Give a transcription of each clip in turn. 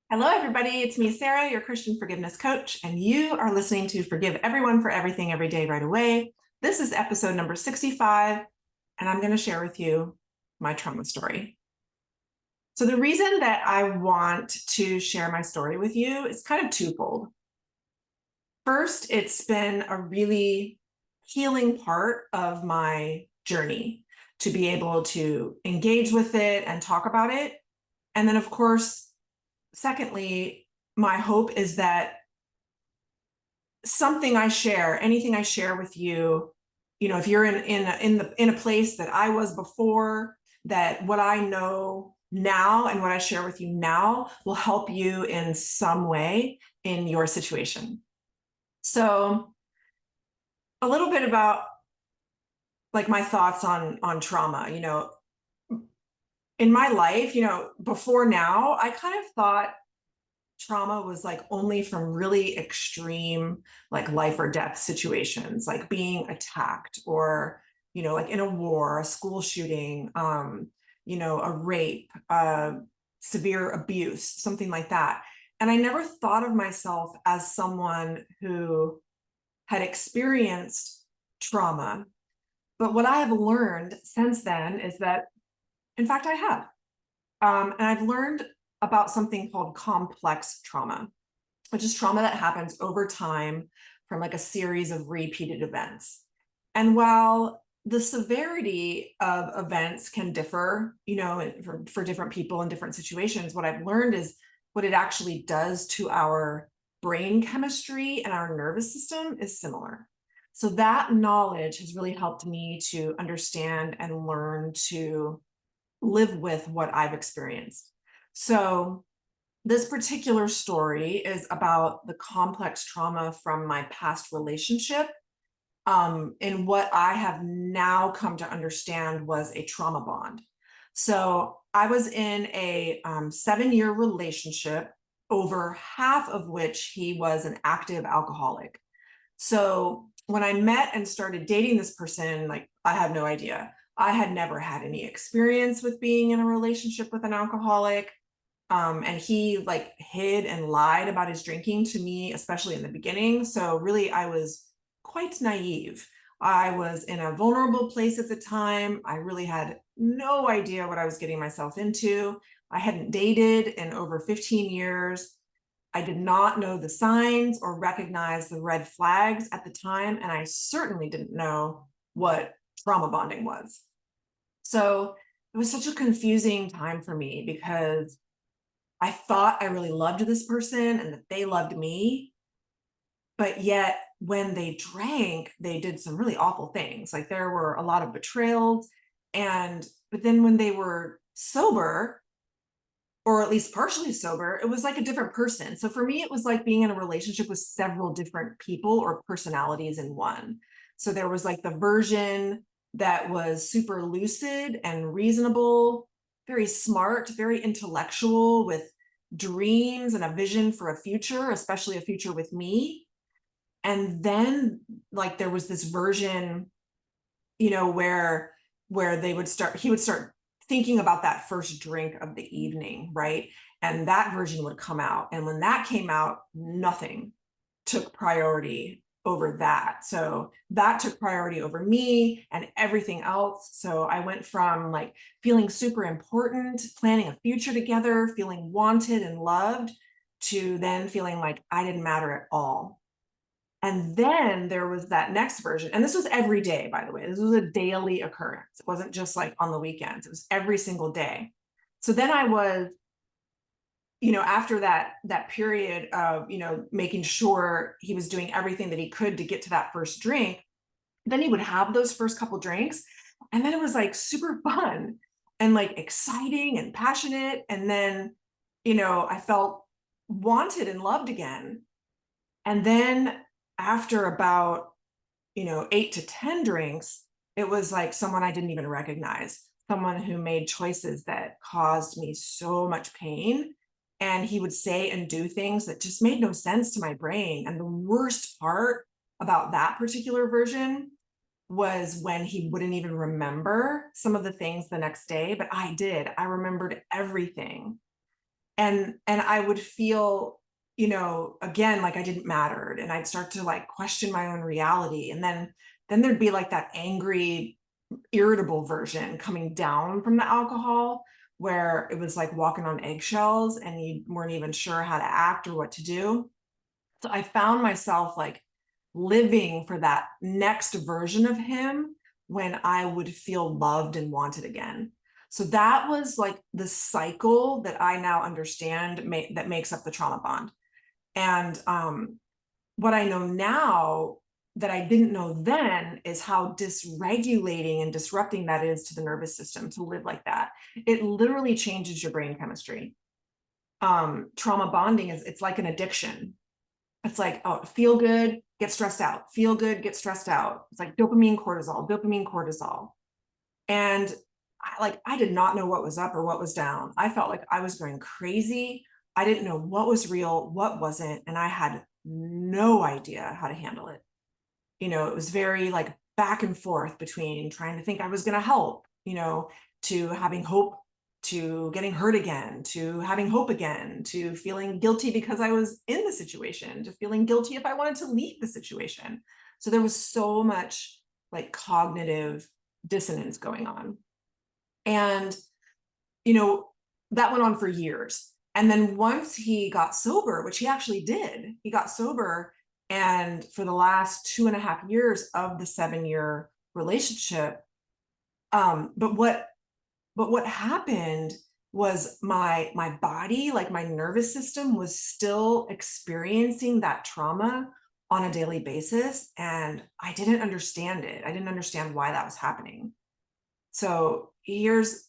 Hello, everybody. It's me, Sarah, your Christian forgiveness coach, and you are listening to Forgive Everyone for Everything Every Day Right Away. This is episode number 65, and I'm going to share with you my trauma story. So, the reason that I want to share my story with you is kind of twofold. First, it's been a really healing part of my journey to be able to engage with it and talk about it. And then, of course, secondly, my hope is that something I share, anything I share with you, if you're in a place that I was before, that what I know now and what I share with you now will help you in some way in your situation. So, a little bit about like my thoughts on trauma. In my life, before now, I kind of thought trauma was like only from really extreme, like life or death situations, like being attacked or, like in a war, a school shooting, a rape, severe abuse, something like that. And I never thought of myself as someone who had experienced trauma. But what I have learned since then is that, in fact, I have. And I've learned about something called complex trauma, which is trauma that happens over time from like a series of repeated events. And while the severity of events can differ, for different people in different situations, what I've learned is what it actually does to our brain chemistry and our nervous system is similar. So that knowledge has really helped me to understand and learn to live with what I've experienced. So this particular story is about the complex trauma from my past relationship, and what I have now come to understand was a trauma bond. So I was in a 7-year relationship, over half of which he was an active alcoholic. So when I met and started dating this person, like I had no idea. I had never had any experience with being in a relationship with an alcoholic. And he like hid and lied about his drinking to me, especially in the beginning. So really, I was quite naive. I was in a vulnerable place at the time. I really had no idea what I was getting myself into. I hadn't dated in over 15 years. I did not know the signs or recognize the red flags at the time. And I certainly didn't know what trauma bonding was. So it was such a confusing time for me because I thought I really loved this person and that they loved me. But yet, when they drank, they did some really awful things. Like there were a lot of betrayals. But then when they were sober, or at least partially sober, it was like a different person. So for me, it was like being in a relationship with several different people or personalities in one. So there was like the version that was super lucid and reasonable, very smart, very intellectual, with dreams and a vision for a future, especially a future with me. And then like there was this version, where he would start thinking about that first drink of the evening, right? And that version would come out. And when that came out, nothing took priority over that. So that took priority over me and everything else. So I went from like feeling super important, planning a future together, feeling wanted and loved, to then feeling like I didn't matter at all. And then there was that next version. And this was every day, by the way. This was a daily occurrence. It wasn't just like on the weekends. It was every single day. So then I was, after that period of, making sure he was doing everything that he could to get to that first drink, then he would have those first couple drinks. And then it was like super fun and like exciting and passionate. And then, I felt wanted and loved again. And then after about, 8 to 10 drinks, it was like someone I didn't even recognize, someone who made choices that caused me so much pain. And he would say and do things that just made no sense to my brain. And the worst part about that particular version was when he wouldn't even remember some of the things the next day, but I did. I remembered everything. And I would feel, again, like I didn't matter, and I'd start to like question my own reality. And then there'd be like that angry, irritable version coming down from the alcohol, where it was like walking on eggshells and you weren't even sure how to act or what to do. So I found myself like living for that next version of him when I would feel loved and wanted again. So that was like the cycle that I now understand that makes up the trauma bond. And what I know now that I didn't know then is how dysregulating and disrupting that is to the nervous system to live like that. It literally changes your brain chemistry. Trauma bonding it's like an addiction. It's like, oh, feel good, get stressed out, feel good, get stressed out. It's like dopamine, cortisol, dopamine, cortisol. And I did not know what was up or what was down. I felt like I was going crazy. I didn't know what was real, what wasn't, and I had no idea how to handle it. It was very like back and forth between trying to think I was going to help, to having hope, to getting hurt again, to having hope again, to feeling guilty because I was in the situation, to feeling guilty if I wanted to leave the situation. So there was so much like cognitive dissonance going on. And, that went on for years. And then once he got sober, which he actually did, he got sober. And for the last 2.5 years of the 7-year relationship, but what happened was my body, like my nervous system, was still experiencing that trauma on a daily basis, and I didn't understand it. I didn't understand why that was happening. So here's,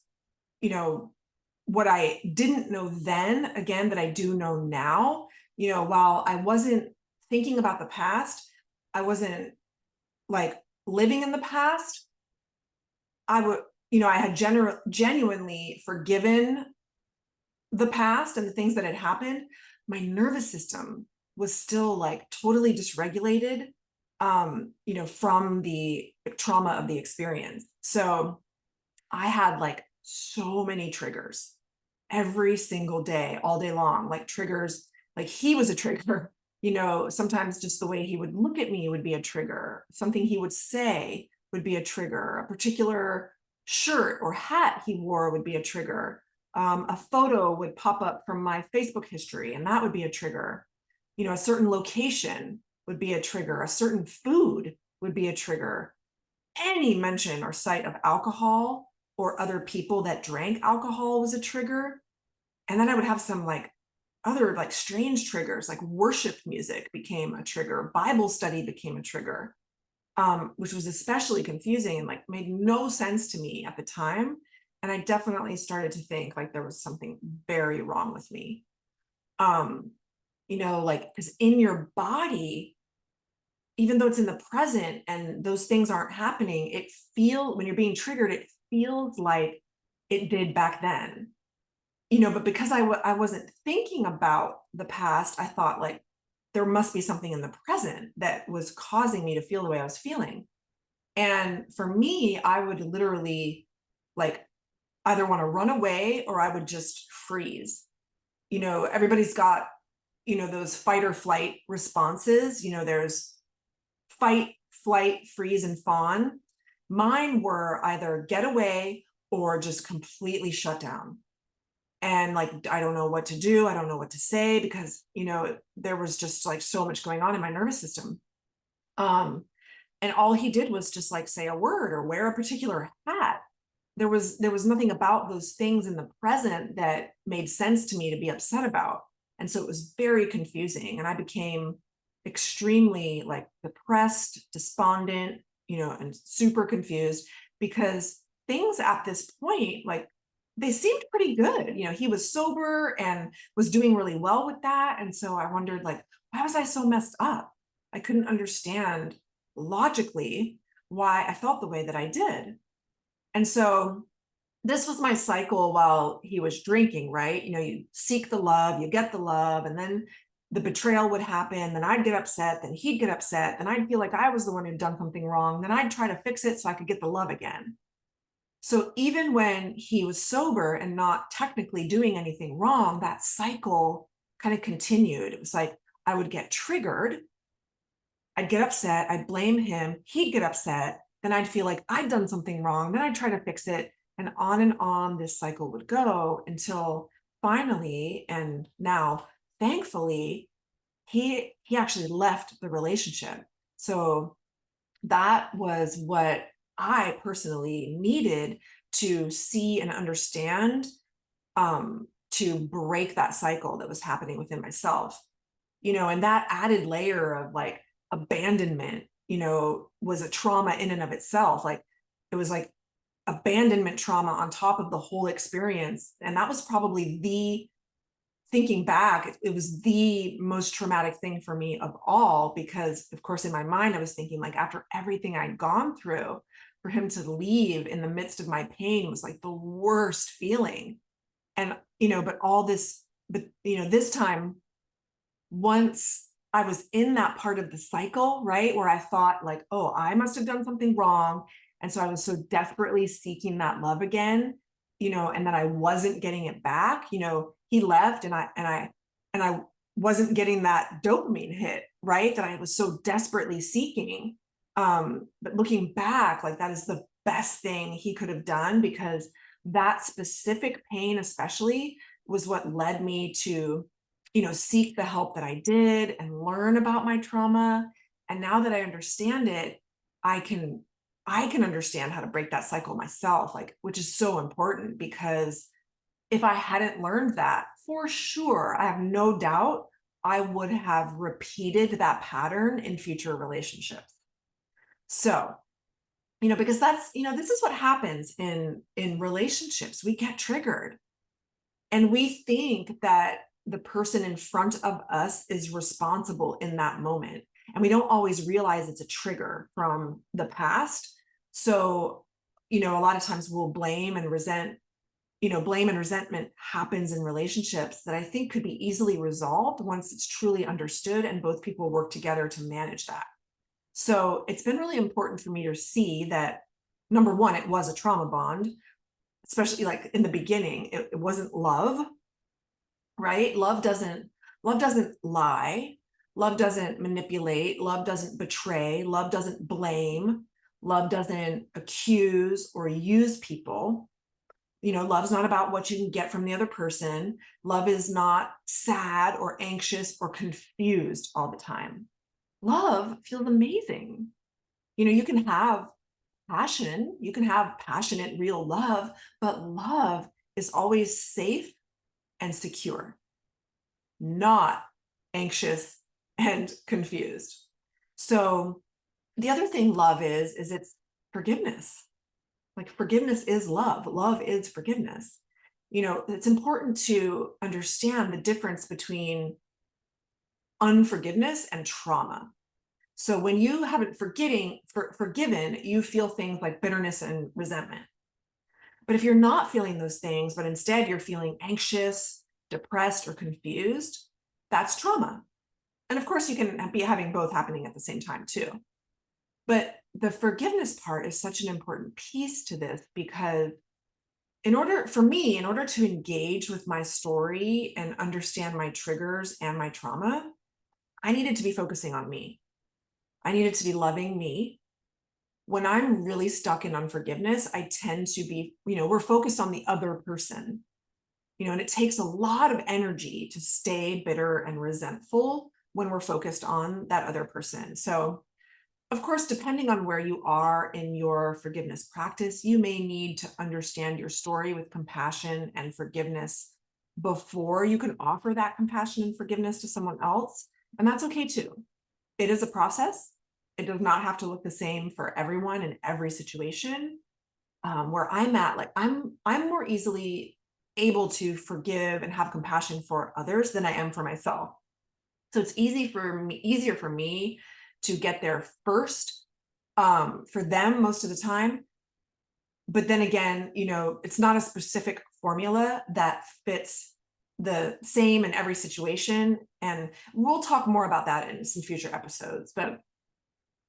what I didn't know then, again, that I do know now. While I wasn't thinking about the past, I wasn't like living in the past. I had genuinely forgiven the past and the things that had happened. My nervous system was still like totally dysregulated, from the trauma of the experience. So I had like so many triggers every single day, all day long, like triggers, like he was a trigger. Sometimes just the way he would look at me would be a trigger. Something he would say would be a trigger. A particular shirt or hat he wore would be a trigger. A photo would pop up from my Facebook history, and that would be a trigger. A certain location would be a trigger. A certain food would be a trigger. Any mention or sight of alcohol or other people that drank alcohol was a trigger. And then I would have some like other like strange triggers, like worship music became a trigger, Bible study became a trigger, which was especially confusing and like made no sense to me at the time. And I definitely started to think like there was something very wrong with me. Like, because in your body, even though it's in the present and those things aren't happening, when you're being triggered, it feels like it did back then. But because I wasn't thinking about the past, I thought like there must be something in the present that was causing me to feel the way I was feeling. And for me, I would literally like either want to run away or I would just freeze. Everybody's got, those fight or flight responses. There's fight, flight, freeze, and fawn. Mine were either get away or just completely shut down. And like, I don't know what to do. I don't know what to say because, there was just like so much going on in my nervous system. And all he did was just like say a word or wear a particular hat. There was nothing about those things in the present that made sense to me to be upset about. And so it was very confusing. And I became extremely like depressed, despondent, and super confused because things at this point, like they seemed pretty good. He was sober and was doing really well with that. And so I wondered like, why was I so messed up? I couldn't understand logically why I felt the way that I did. And so this was my cycle while he was drinking, right? You seek the love, you get the love, and then the betrayal would happen. Then I'd get upset, then he'd get upset, then I'd feel like I was the one who'd done something wrong. Then I'd try to fix it so I could get the love again. So even when he was sober and not technically doing anything wrong, that cycle kind of continued. It was like I would get triggered, I'd get upset, I'd blame him, he'd get upset, then I'd feel like I'd done something wrong, then I'd try to fix it, and on this cycle would go until finally, and now thankfully, he actually left the relationship. So that was what I personally needed to see and understand, to break that cycle that was happening within myself. And that added layer of like abandonment, was a trauma in and of itself. Like it was like abandonment trauma on top of the whole experience. And that was probably thinking back, it was the most traumatic thing for me of all, because of course in my mind I was thinking, like, after everything I'd gone through, for him to leave in the midst of my pain was like the worst feeling. And but all this, but this time, once I was in that part of the cycle, right, where I thought like, oh, I must have done something wrong, and so I was so desperately seeking that love again, and that I wasn't getting it back. He left, and I wasn't getting that dopamine hit, right, that I was so desperately seeking. But looking back, like, that is the best thing he could have done, because that specific pain especially was what led me to seek the help that I did and learn about my trauma. And now that I understand it, I can understand how to break that cycle myself, like, which is so important, because if I hadn't learned that, for sure, I have no doubt I would have repeated that pattern in future relationships. So, because that's, this is what happens in relationships. We get triggered and we think that the person in front of us is responsible in that moment. And we don't always realize it's a trigger from the past. So, a lot of times we'll blame and resent, blame and resentment happens in relationships that I think could be easily resolved once it's truly understood and both people work together to manage that. So it's been really important for me to see that, number one, it was a trauma bond, especially like in the beginning, it wasn't love, right? Love doesn't lie. Love doesn't manipulate. Love doesn't betray. Love doesn't blame. Love doesn't accuse or use people. Love's not about what you can get from the other person. Love is not sad or anxious or confused all the time. Love feels amazing. You can have passion, you can have passionate, real love, but love is always safe and secure, not anxious and confused. So the other thing love is it's forgiveness. Like, forgiveness is love. Love is forgiveness. It's important to understand the difference between unforgiveness and trauma. So when you haven't forgiven, you feel things like bitterness and resentment. But if you're not feeling those things, but instead you're feeling anxious, depressed, or confused, that's trauma. And of course, you can be having both happening at the same time too. But the forgiveness part is such an important piece to this, because in order to engage with my story and understand my triggers and my trauma, I needed to be focusing on me. I needed to be loving me. When I'm really stuck in unforgiveness, I tend to be, we're focused on the other person, and it takes a lot of energy to stay bitter and resentful when we're focused on that other person. So, of course, depending on where you are in your forgiveness practice, you may need to understand your story with compassion and forgiveness before you can offer that compassion and forgiveness to someone else. And that's okay too. It is a process. It does not have to look the same for everyone in every situation. Where I'm at, like, I'm more easily able to forgive and have compassion for others than I am for myself. So it's easier for me to get there first, for them most of the time. But then again, it's not a specific formula that fits the same in every situation. And we'll talk more about that in some future episodes. But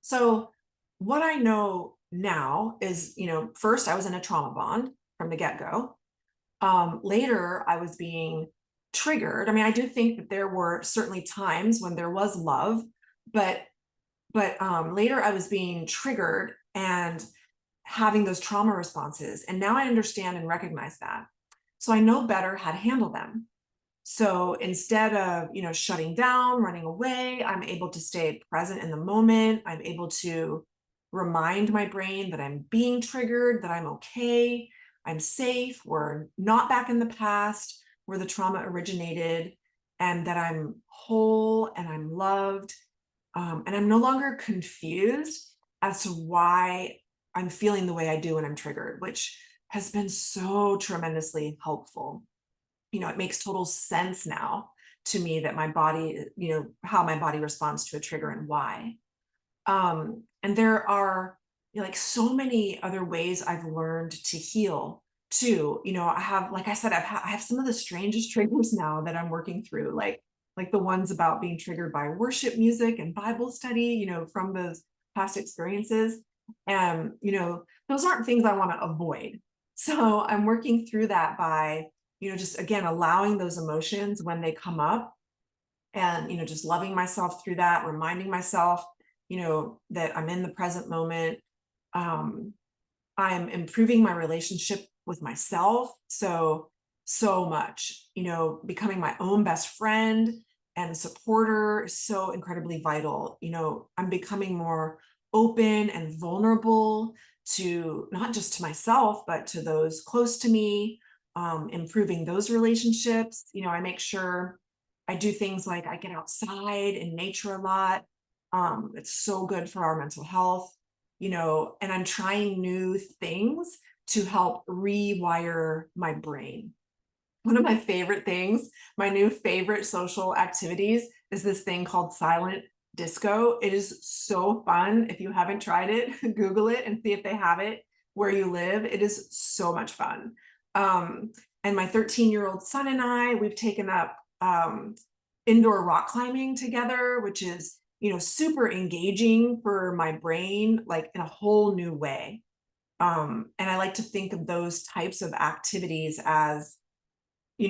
so what I know now is, first I was in a trauma bond from the get-go. Later I was being triggered. I mean, I do think that there were certainly times when there was love, but later I was being triggered and having those trauma responses. And now I understand and recognize that. So I know better how to handle them. So instead of, shutting down, running away, I'm able to stay present in the moment. I'm able to remind my brain that I'm being triggered, that I'm okay, I'm safe, we're not back in the past where the trauma originated, and that I'm whole and I'm loved. And I'm no longer confused as to why I'm feeling the way I do when I'm triggered, which has been so tremendously helpful. It makes total sense now to me that my body, how my body responds to a trigger and why. And there are, like, so many other ways I've learned to heal too. I have, like I said, I have some of the strangest triggers now that I'm working through, like the ones about being triggered by worship music and Bible study, from those past experiences. And, those aren't things I want to avoid. So I'm working through that by, just again, allowing those emotions when they come up, and, just loving myself through that, reminding myself, that I'm in the present moment. I'm improving my relationship with myself so much, becoming my own best friend and supporter is so incredibly vital. I'm becoming more open and vulnerable to not just to myself, but to those close to me, improving those relationships. I make sure I do things like I get outside in nature a lot. It's so good for our mental health, and I'm trying new things to help rewire my brain. One of my favorite things, my new favorite social activities, is this thing called silent disco. It is so fun. If you haven't tried it, Google it and see if they have it where you live. It is so much fun. And my 13-year-old son and I, we've taken up indoor rock climbing together, which is, super engaging for my brain, like in a whole new way. And I like to think of those types of activities as,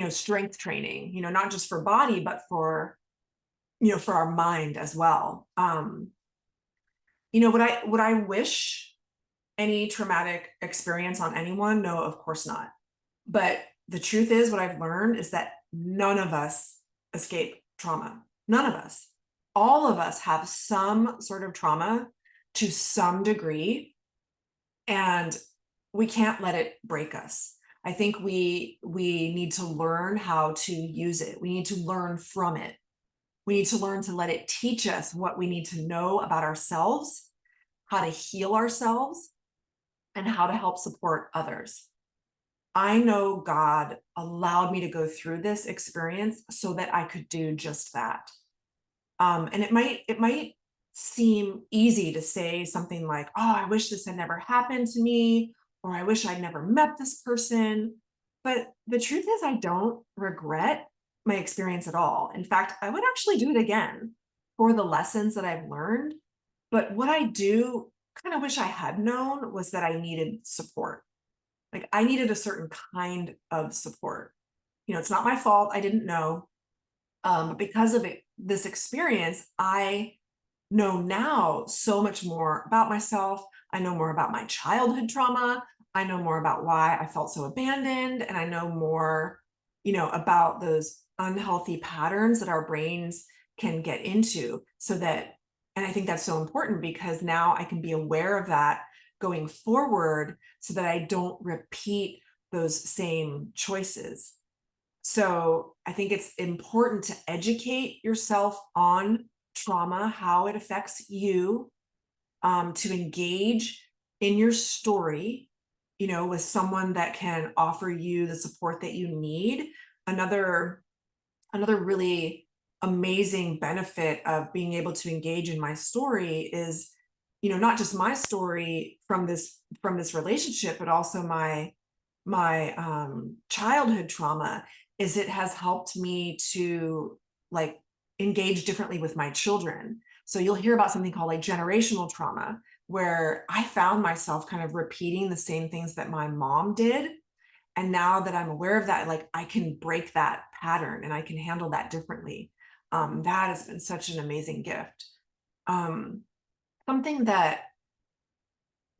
strength training, not just for body, but for, for our mind as well. Would I wish any traumatic experience on anyone? No, of course not. But the truth is, what I've learned is that none of us escape trauma. None of us. All of us have some sort of trauma to some degree, and we can't let it break us. I think we need to learn how to use it. We need to learn from it. We need to learn to let it teach us what we need to know about ourselves, how to heal ourselves, and how to help support others. I know God allowed me to go through this experience so that I could do just that. And it might seem easy to say something like, oh, I wish this had never happened to me, or I wish I'd never met this person. But the truth is, I don't regret my experience at all. In fact, I would actually do it again for the lessons that I've learned. But what I do kind of wish I had known was that I needed support. Like, I needed a certain kind of support. It's not my fault. I didn't know. Because of this experience, I know now so much more about myself. I know more about my childhood trauma. I know more about why I felt so abandoned. And I know more, about those unhealthy patterns that our brains can get into, and I think that's so important because now I can be aware of that going forward so that I don't repeat those same choices. So I think it's important to educate yourself on trauma, how it affects you, to engage in your story, with someone that can offer you the support that you need. Another really amazing benefit of being able to engage in my story is, not just my story from this relationship, but also my childhood trauma, is it has helped me to, like, engage differently with my children. So you'll hear about something called like generational trauma, where I found myself kind of repeating the same things that my mom did. And now that I'm aware of that, like I can break that pattern and I can handle that differently. That has been such an amazing gift. Um, something that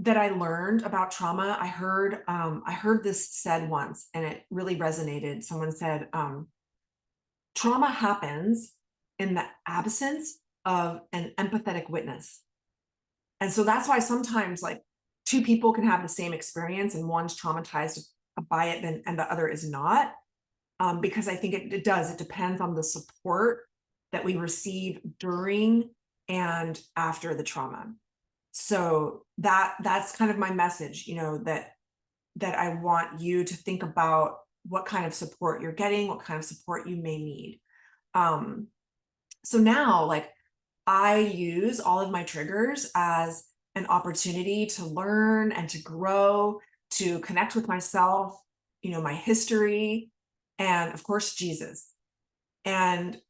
I learned about trauma, I heard this said once and it really resonated. Someone said, trauma happens in the absence of an empathetic witness. And so that's why sometimes like two people can have the same experience and one's traumatized by it and the other is not. Because I think it depends on the support that we receive during and after the trauma. So that's kind of my message, that I want you to think about what kind of support you're getting, what kind of support you may need. So now, like, I use all of my triggers as an opportunity to learn and to grow, to connect with myself, my history, and of course, Jesus. And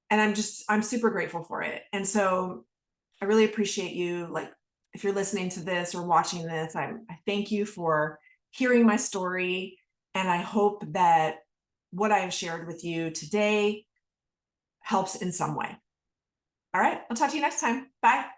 I'm super grateful for it. And so I really appreciate you. Like, if you're listening to this or watching this, I thank you for hearing my story. And I hope that what I have shared with you today helps in some way. All right, I'll talk to you next time. Bye.